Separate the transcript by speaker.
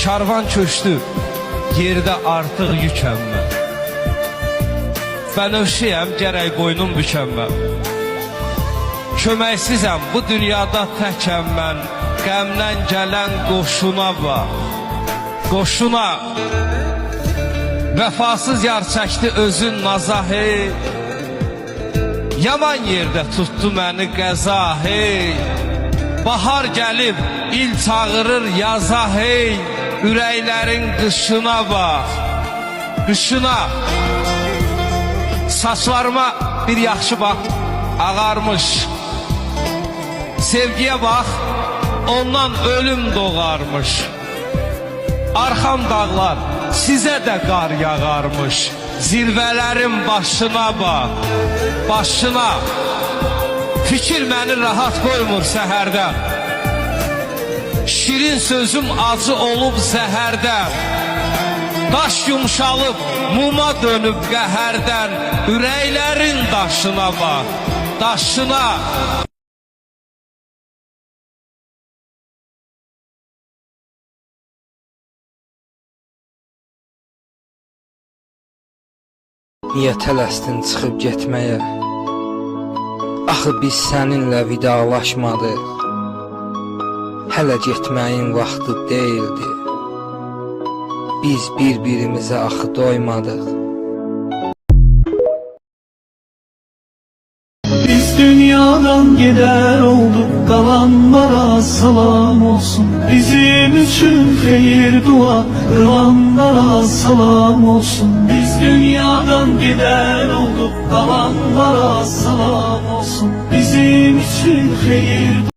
Speaker 1: Karvan köçdü, yerdə artıq yükəm mən. Bənövşəyəm, gərək boynum bükəm mən. Köməksizəm, bu dünyada təkəm mən. Qəmdən gələn qoşuna bax, qoşuna. Vəfasız yar çəkdi özün naza hey. Yaman yerdə tutdu məni qəza hey. Bahar gəlib, il çağırır yaza hey. Ürəklərin qışına bax, qışına. Saçlarıma bir yaxşı bax, ağarmış. Sevgiyə bax, ondan ölüm doğarmış. Arxam dağlar, sizə də qar yağarmış. Zirvələrin başına bax, başına. Fikir məni rahat qoymur səhərdən. Şirin sözüm acı olub zəhərdən. Daş yumşalıb muma dönüb qəhərdən. Ürəklərin daşına bax, daşına.
Speaker 2: Niyə tələsdin çıxıb getməyə? Axı biz səninlə vidalaşmadıq. Hələ getməyin vaxtı deyildi. Biz bir-birimizə axı doymadıq.
Speaker 3: Biz dünyadan gider olduk, kalanlara salam olsun. Bizim için hayır dua, kılanlara salam olsun. Biz dünyadan gider olduk, kalanlara salam olsun. Bizim için hayır